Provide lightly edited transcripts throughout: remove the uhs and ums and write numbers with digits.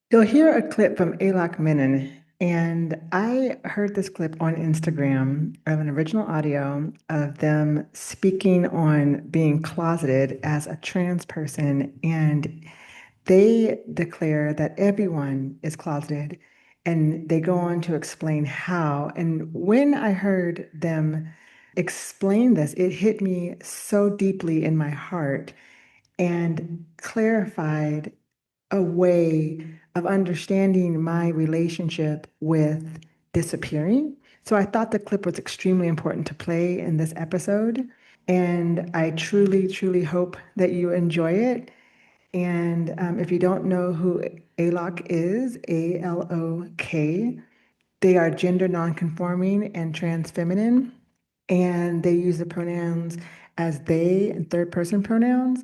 You'll hear a clip from Alok Menon, and I heard this clip on Instagram of an original audio of them speaking on being closeted as a trans person, and they declare that everyone is closeted, and they go on to explain how. And when I heard them explain this, it hit me so deeply in my heart and clarified a way of understanding my relationship with disappearing. So I thought the clip was extremely important to play in this episode. And I truly, truly hope that you enjoy it. And if you don't know who ALOK is, ALOK, they are gender nonconforming and trans feminine. And they use the pronouns as they and third person pronouns.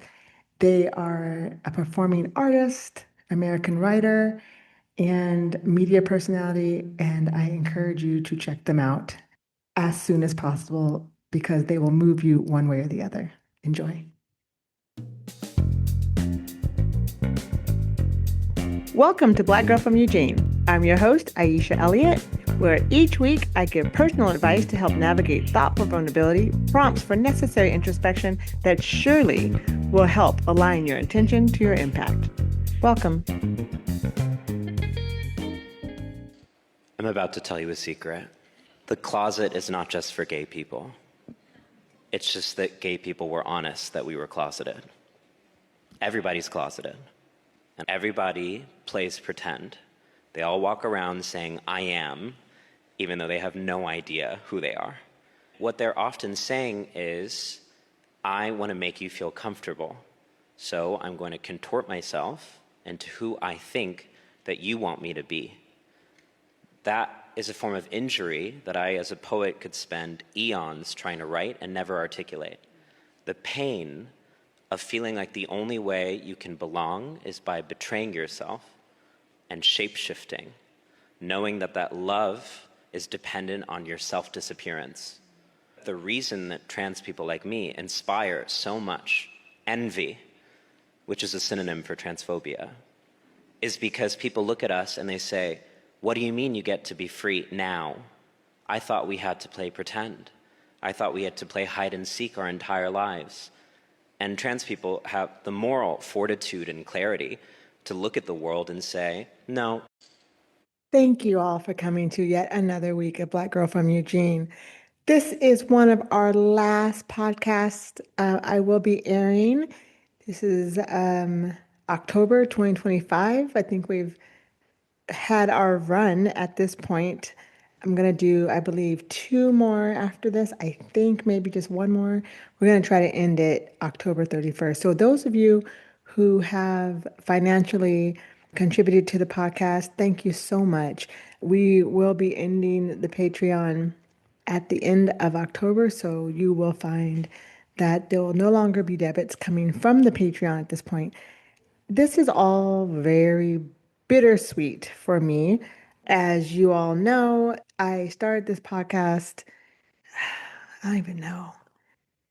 They are a performing artist, American writer, and media personality. And I encourage you to check them out as soon as possible because they will move you one way or the other. Enjoy. Welcome to Black Girl from Eugene. I'm your host, Aisha Elliott, where each week I give personal advice to help navigate thoughtful vulnerability, prompts for necessary introspection that surely will help align your intention to your impact. Welcome. I'm about to tell you a secret. The closet is not just for gay people. It's just that gay people were honest that we were closeted. Everybody's closeted. And everybody plays pretend. They all walk around saying, I am, even though they have no idea who they are. What they're often saying is, I want to make you feel comfortable, so I'm going to contort myself into who I think that you want me to be. That is a form of injury that I, as a poet, could spend eons trying to write and never articulate. The pain of feeling like the only way you can belong is by betraying yourself and shape-shifting, knowing that that love is dependent on your self-disappearance. The reason that trans people like me inspire so much envy, which is a synonym for transphobia, is because people look at us and they say, what do you mean you get to be free now? I thought we had to play pretend. I thought we had to play hide and seek our entire lives. And trans people have the moral fortitude and clarity to look at the world and say, no. Thank you all for coming to yet another week of Black Girl from Eugene. This is one of our last podcasts I will be airing. This is October 2025. I think we've had our run at this point. I'm going to do, I believe, two more after this. I think maybe just one more. We're going to try to end it October 31st. So those of you who have financially contributed to the podcast, thank you so much. We will be ending the Patreon at the end of October, so you will find that there will no longer be debits coming from the Patreon at this point. This is all very bittersweet for me. As you all know, I started this podcast, I don't even know,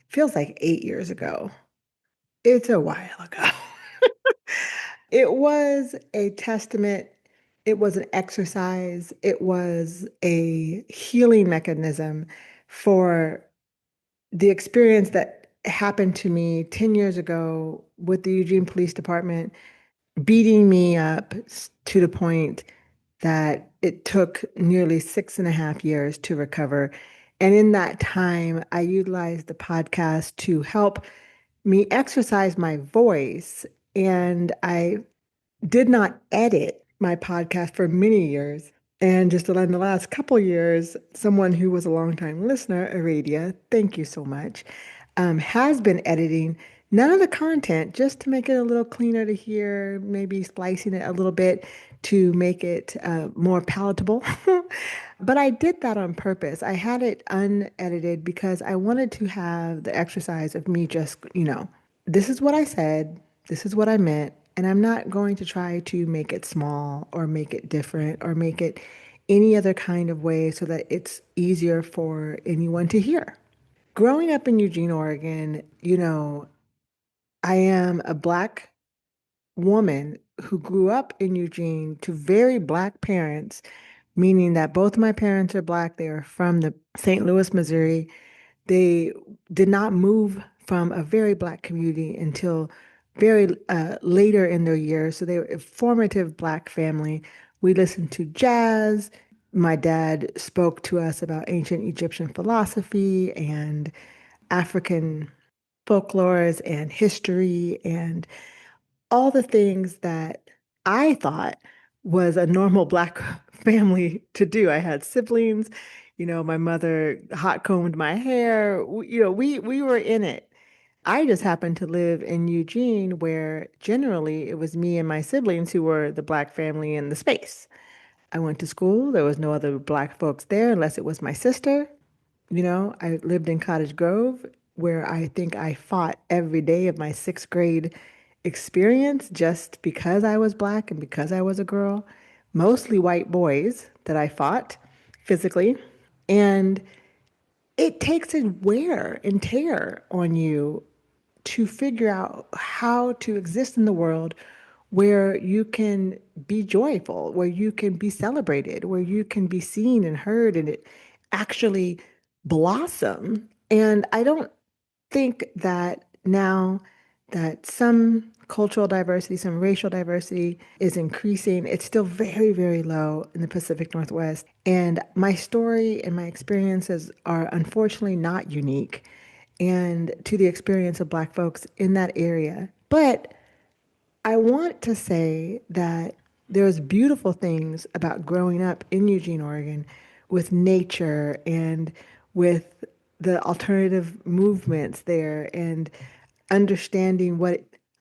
it feels like 8 years ago. It's a while ago. It was a testament, it was an exercise, it was a healing mechanism for the experience that happened to me 10 years ago with the Eugene Police Department beating me up to the point that it took nearly 6.5 years to recover. And in that time, I utilized the podcast to help me exercise my voice. And I did not edit my podcast for many years. And just in the last couple years, someone who was a longtime listener, Aradia, thank you so much, has been editing none of the content just to make it a little cleaner to hear, maybe splicing it a little bit to make it more palatable. But I did that on purpose. I had it unedited because I wanted to have the exercise of me just, this is what I said, this is what I meant, and I'm not going to try to make it small or make it different or make it any other kind of way so that it's easier for anyone to hear. Growing up in Eugene, Oregon, I am a Black woman who grew up in Eugene to very Black parents, meaning that both my parents are Black. They are from the St. Louis, Missouri. They did not move from a very Black community until very later in their years. So they were a formative Black family. We listened to jazz. My dad spoke to us about ancient Egyptian philosophy and African folklores and history and all the things that I thought was a normal Black family to do. I had siblings, my mother hot combed my hair. We were in it. I just happened to live in Eugene, where generally it was me and my siblings who were the Black family in the space. I went to school. There was no other Black folks there unless it was my sister. I lived in Cottage Grove, where I think I fought every day of my sixth grade experience just because I was Black and because I was a girl. Mostly white boys that I fought physically. And it takes a wear and tear on you to figure out how to exist in the world where you can be joyful, where you can be celebrated, where you can be seen and heard, and it actually blossom. And I don't think that now that some cultural diversity, some racial diversity is increasing, it's still very, very low in the Pacific Northwest. And my story and my experiences are unfortunately not unique and to the experience of Black folks in that area. But I want to say that there's beautiful things about growing up in Eugene, Oregon, with nature and with the alternative movements there and understanding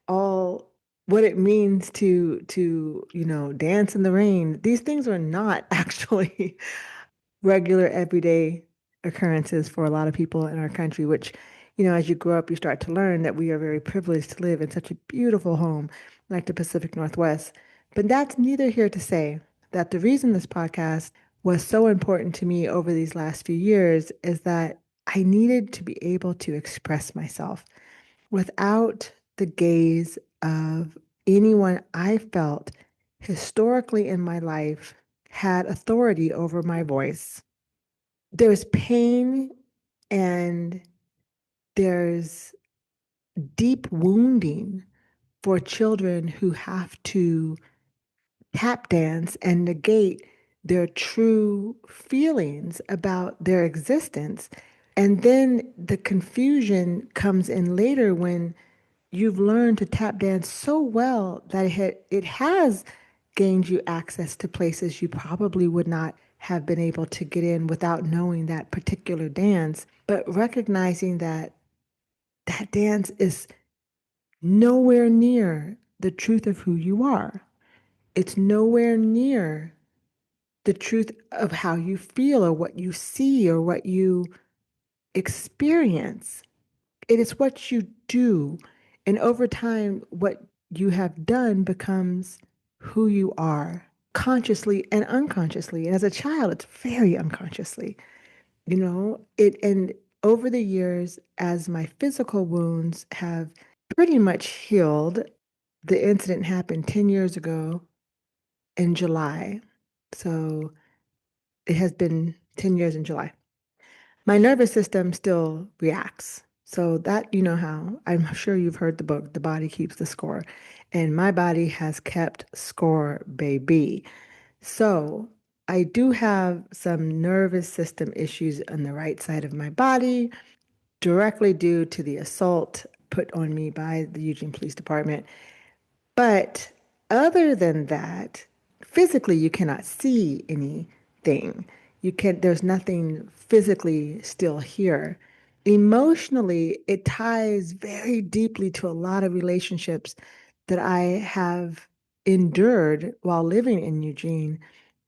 all what it means to dance in the rain. These things are not actually regular everyday occurrences for a lot of people in our country, which, as you grow up, you start to learn that we are very privileged to live in such a beautiful home like the Pacific Northwest. But that's neither here to say that the reason this podcast was so important to me over these last few years is that I needed to be able to express myself without the gaze of anyone I felt historically in my life had authority over my voice. There's pain and there's deep wounding for children who have to tap dance and negate their true feelings about their existence. And then the confusion comes in later when you've learned to tap dance so well that it has gained you access to places you probably would not have been able to get in without knowing that particular dance, but recognizing that that dance is nowhere near the truth of who you are. It's nowhere near the truth of how you feel or what you see or what you experience. It is what you do. And over time, what you have done becomes who you are, consciously and unconsciously. And as a child, it's very unconsciously, and over the years, as my physical wounds have pretty much healed, the incident happened 10 years ago in July. So it has been 10 years in July. My nervous system still reacts. So that, how I'm sure you've heard the book, The Body Keeps the Score. And my body has kept score, baby. So I do have some nervous system issues on the right side of my body, directly due to the assault put on me by the Eugene Police Department. But other than that, physically you cannot see anything. There's nothing physically still here. Emotionally, it ties very deeply to a lot of relationships that I have endured while living in Eugene,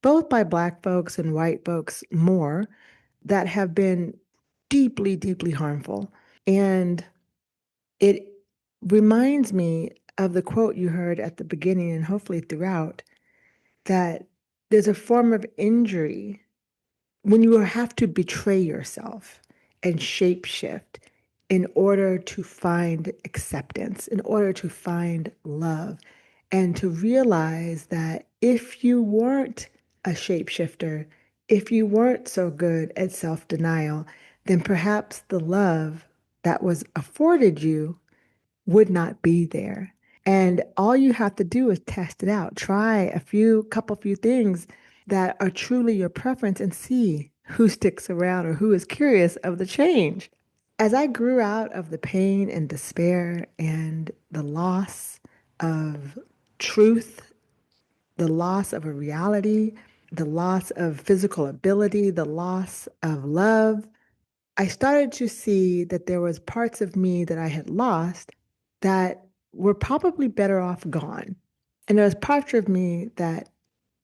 both by Black folks and white folks more, that have been deeply, deeply harmful. And it reminds me of the quote you heard at the beginning and hopefully throughout, that there's a form of injury when you have to betray yourself and shapeshift in order to find acceptance, in order to find love. and to realize that if you weren't a shapeshifter, if you weren't so good at self-denial, then perhaps the love that was afforded you would not be there. And all you have to do is test it out. Try few things that are truly your preference and see who sticks around or who is curious of the change. As I grew out of the pain and despair and the loss of truth, the loss of a reality, the loss of physical ability, the loss of love, I started to see that there was parts of me that I had lost that were probably better off gone. And there was parts of me that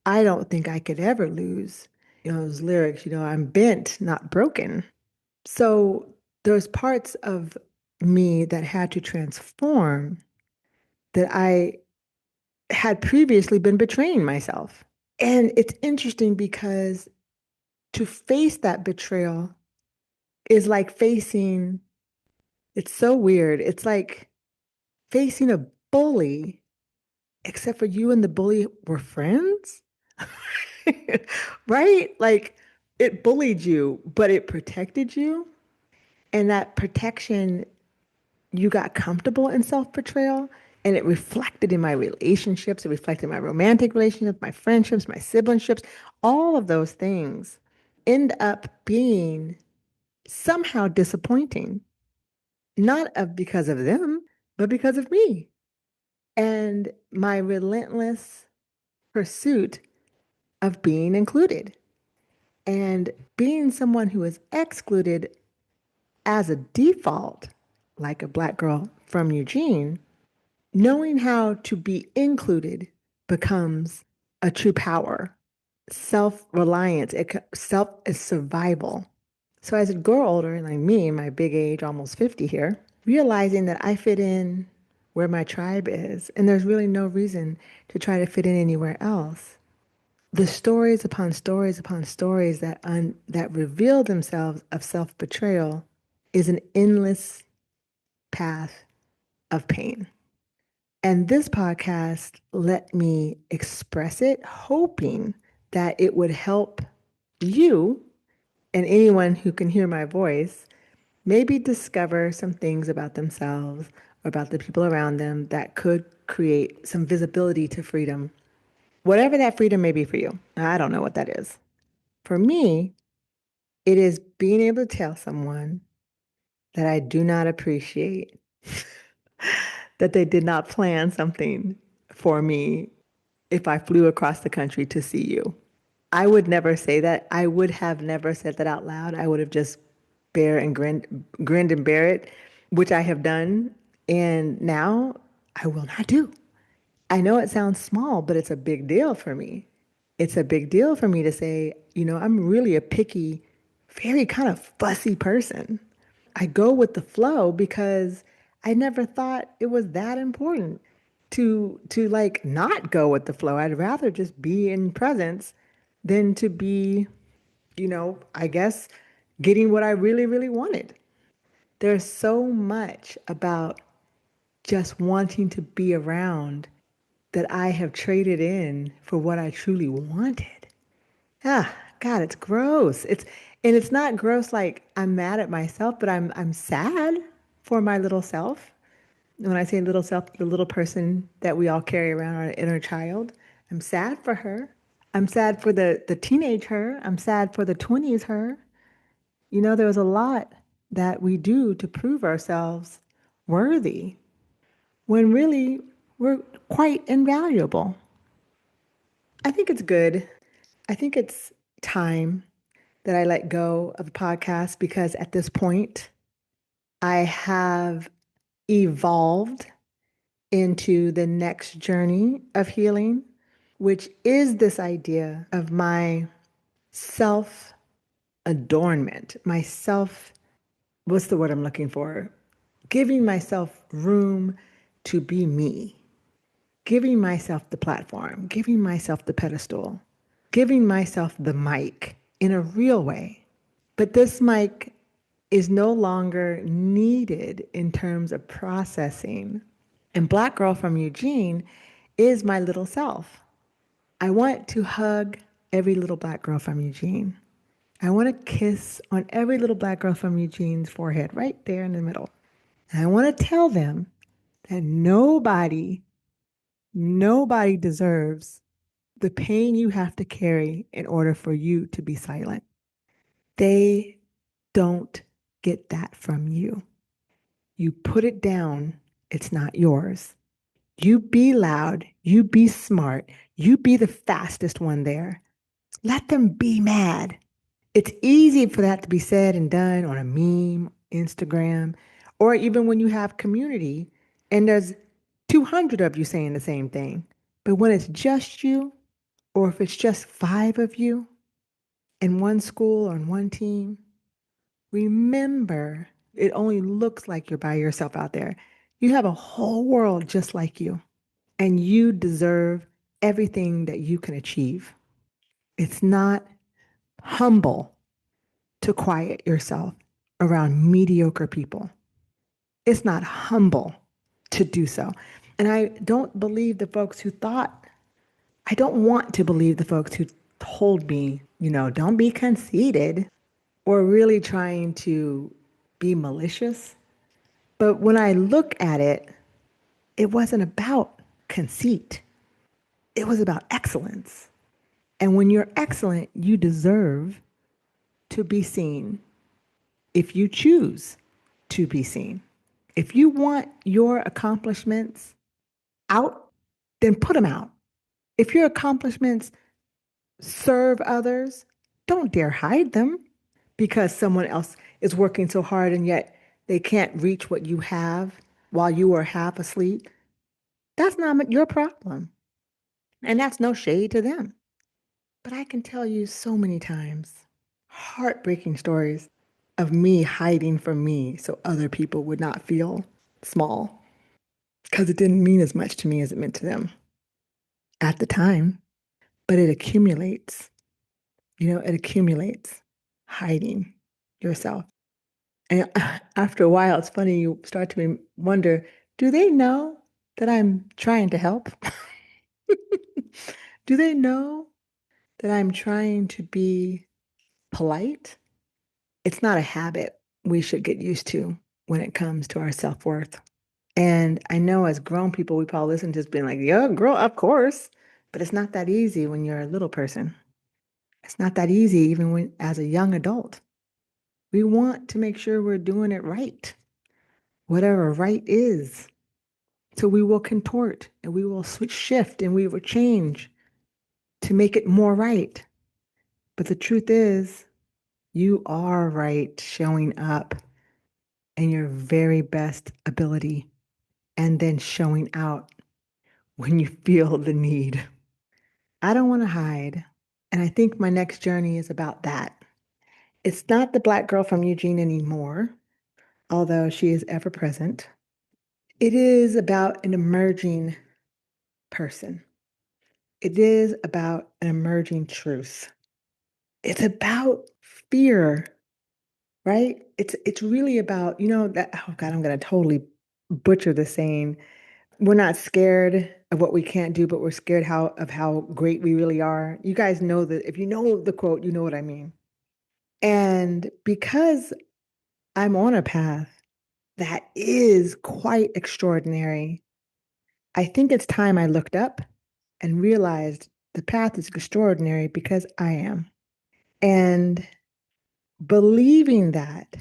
I don't think I could ever lose. Those lyrics, I'm bent, not broken. So there's parts of me that had to transform that I had previously been betraying myself. And it's interesting because to face that betrayal is like facing, it's so weird. It's like facing a bully, except for you and the bully were friends, right? Like it bullied you, but it protected you. And that protection, you got comfortable in self-betrayal, and it reflected in my relationships. It reflected in my romantic relationships, my friendships, my siblingships. All of those things end up being somehow disappointing, not because of them, but because of me. And my relentless pursuit of being included and being someone who is excluded as a default, like a Black girl from Eugene, knowing how to be included becomes a true power. Self-reliance, self is survival. So as I grow older, like me, my big age, almost 50 here, realizing that I fit in where my tribe is, and there's really no reason to try to fit in anywhere else. The stories upon stories upon stories that reveal themselves of self-betrayal is an endless path of pain. And this podcast let me express it, hoping that it would help you and anyone who can hear my voice maybe discover some things about themselves or about the people around them that could create some visibility to freedom, whatever that freedom may be for you. I don't know what that is. For me, it is being able to tell someone that I do not appreciate that they did not plan something for me if I flew across the country to see you. I would never say that. I would have never said that out loud. I would have just grinned and bear it, which I have done. And now I will not do. I know it sounds small, but it's a big deal for me. It's a big deal for me to say, I'm really a picky, very kind of fussy person. I go with the flow because I never thought it was that important to like not go with the flow. I'd rather just be in presence than to be, I guess getting what I really, really wanted. There's so much about just wanting to be around that I have traded in for what I truly wanted. Ah, God, it's gross. It's not gross like I'm mad at myself, but I'm sad for my little self. When I say little self, the little person that we all carry around, our inner child, I'm sad for her. I'm sad for the teenage her. I'm sad for the 20s her. There was a lot that we do to prove ourselves worthy when really we're quite invaluable. I think it's good. I think it's time that I let go of the podcast because at this point, I have evolved into the next journey of healing, which is this idea of my self adornment, my self, what's the word I'm looking for? Giving myself room to be me, giving myself the platform, giving myself the pedestal, giving myself the mic in a real way. But this mic is no longer needed in terms of processing. And Black Girl from Eugene is my little self. I want to hug every little black girl from Eugene. I want to kiss on every little black girl from Eugene's forehead, right there in the middle. And I want to tell them that nobody deserves the pain you have to carry in order for you to be silent. They don't get that from you. You put it down, it's not yours. You be loud, you be smart, you be the fastest one there. Let them be mad. It's easy for that to be said and done on a meme, Instagram, or even when you have community and there's 200 of you saying the same thing. But when it's just you, or if it's just five of you in one school or in one team, remember it only looks like you're by yourself out there. You have a whole world just like you, and you deserve everything that you can achieve. It's not humble to quiet yourself around mediocre people. It's not humble to do so. And I don't want to believe the folks who told me, don't be conceited or really trying to be malicious. But when I look at it, it wasn't about conceit, it was about excellence. And when you're excellent, you deserve to be seen if you choose to be seen. If you want your accomplishments out, then put them out. If your accomplishments serve others, don't dare hide them because someone else is working so hard and yet they can't reach what you have while you are half asleep. That's not your problem. And that's no shade to them. But I can tell you so many times heartbreaking stories of me hiding from me so other people would not feel small because it didn't mean as much to me as it meant to them at the time. But it accumulates, it accumulates hiding yourself. And after a while, it's funny, you start to wonder, do they know that I'm trying to help? Do they know that I'm trying to be polite? It's not a habit we should get used to when it comes to our self-worth. And I know as grown people, we probably listen to this being like, yeah, girl, of course. But it's not that easy when you're a little person. It's not that easy even when as a young adult. We want to make sure we're doing it right, whatever right is. So we will contort and we will switch shift and we will change to make it more right. But the truth is, you are right showing up in your very best ability and then showing out when you feel the need. I don't want to hide. And I think my next journey is about that. It's not the Black girl from Eugene anymore, although she is ever present. It is about an emerging person. It is about an emerging truth. It's about fear, right? It's really about, that oh God, I'm gonna totally butcher the saying. We're not scared of what we can't do, but we're scared of how great we really are. You guys know that if you know the quote, you know what I mean. And because I'm on a path that is quite extraordinary, I think it's time I looked up and realized the path is extraordinary because I am. And believing that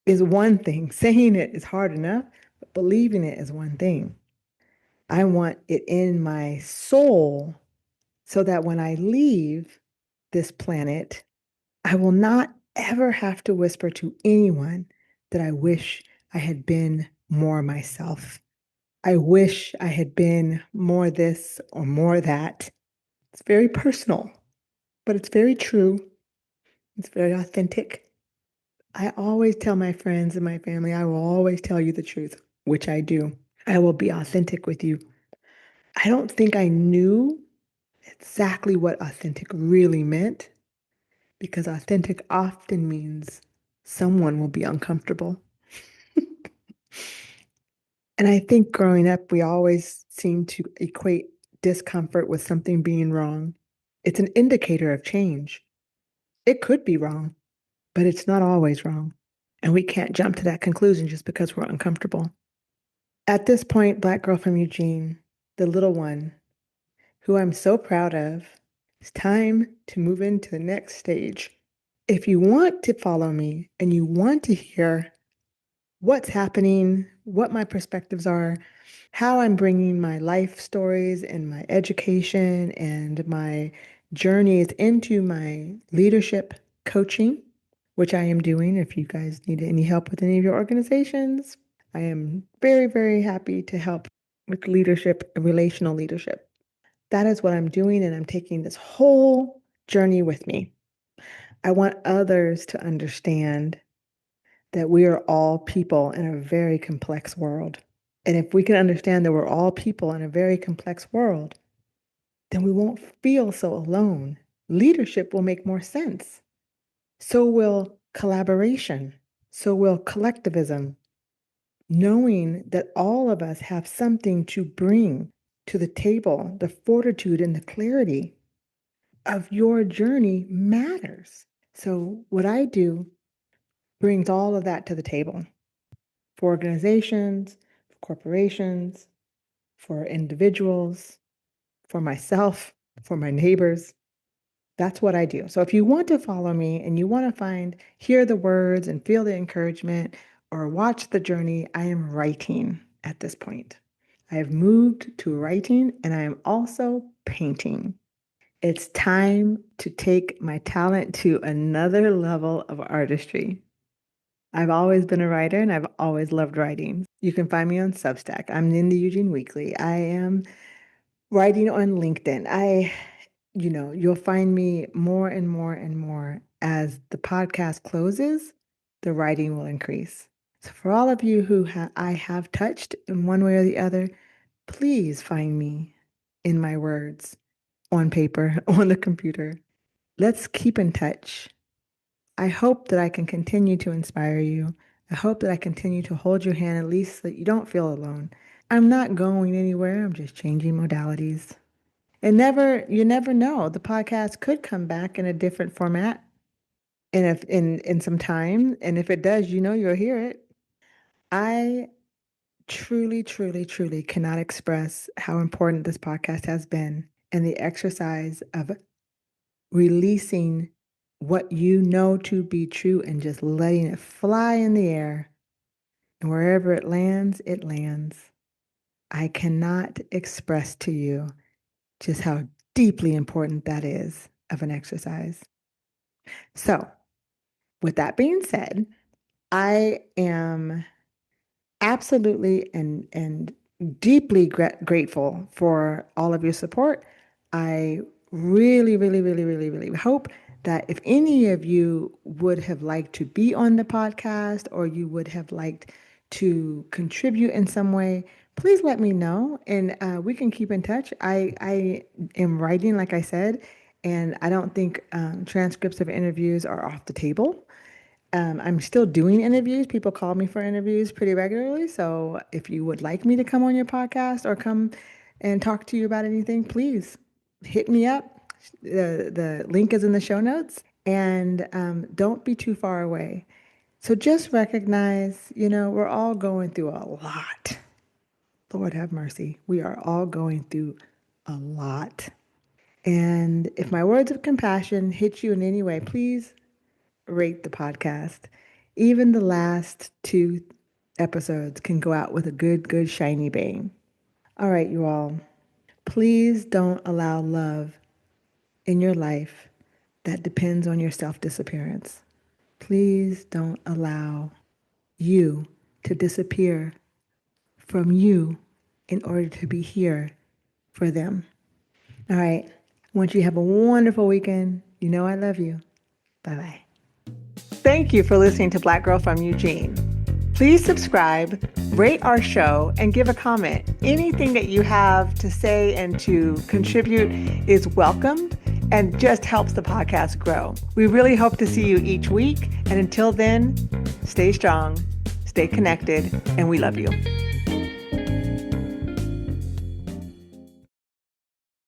is one thing. Saying it is hard enough, but believing it is one thing. I want it in my soul so that when I leave this planet, I will not ever have to whisper to anyone that I wish I had been more myself. I wish I had been more this or more that. It's very personal, but it's very true. It's very authentic. I always tell my friends and my family, I will always tell you the truth, which I do. I will be authentic with you. I don't think I knew exactly what authentic really meant because authentic often means someone will be uncomfortable. And I think growing up, we always seem to equate discomfort with something being wrong. It's an indicator of change. It could be wrong, but it's not always wrong. And we can't jump to that conclusion just because we're uncomfortable. At this point, Black girl from Eugene, the little one, who I'm so proud of, it's time to move into the next stage. If you want to follow me and you want to hear what's happening, what my perspectives are, how I'm bringing my life stories and my education and my journeys into my leadership coaching, which I am doing. If you guys need any help with any of your organizations, I am very, very happy to help with leadership, relational leadership. That is what I'm doing, and I'm taking this whole journey with me. I want others to understand that we are all people in a very complex world. And if we can understand that we're all people in a very complex world, then we won't feel so alone. Leadership will make more sense. So will collaboration. So will collectivism. Knowing that all of us have something to bring to the table, the fortitude and the clarity of your journey matters. So, what I do brings all of that to the table for organizations, for corporations, for individuals, for myself, for my neighbors. That's what I do. So if you want to follow me and you want to hear the words and feel the encouragement or watch the journey, I am writing at this point. I have moved to writing and I am also painting. It's time to take my talent to another level of artistry. I've always been a writer and I've always loved writing. You can find me on Substack. I'm in the Eugene Weekly. I am writing on LinkedIn. You'll find me more and more and more as the podcast closes, the writing will increase. So for all of you who I have touched in one way or the other, please find me in my words on paper, on the computer. Let's keep in touch. I hope that I can continue to inspire you. I hope that I continue to hold your hand, at least so that you don't feel alone. I'm not going anywhere. I'm just changing modalities. You never know. The podcast could come back in a different format in some time. And if it does, you'll hear it. I truly, truly, truly cannot express how important this podcast has been and the exercise of releasing what you know to be true and just letting it fly in the air. And wherever it lands, it lands. I cannot express to you just how deeply important that is of an exercise. So, with that being said, I am absolutely and deeply grateful for all of your support. I really, really, really, really, really hope that if any of you would have liked to be on the podcast or you would have liked to contribute in some way, please let me know and we can keep in touch. I am writing, like I said, and I don't think transcripts of interviews are off the table. I'm still doing interviews. People call me for interviews pretty regularly. So if you would like me to come on your podcast or come and talk to you about anything, please hit me up. The link is in the show notes. And don't be too far away. So just recognize, we're all going through a lot. Lord have mercy. We are all going through a lot. And if my words of compassion hit you in any way, please rate the podcast. Even the last two episodes can go out with a good shiny bang. All right, you all. Please don't allow love in your life that depends on your self-disappearance. Please don't allow you to disappear from you in order to be here for them. All right. I want you to have a wonderful weekend. You know I love you. Bye-bye. Thank you for listening to Black Girl from Eugene. Please subscribe, rate our show, and give a comment. Anything that you have to say and to contribute is welcomed and just helps the podcast grow. We really hope to see you each week. And until then, stay strong, stay connected, and we love you.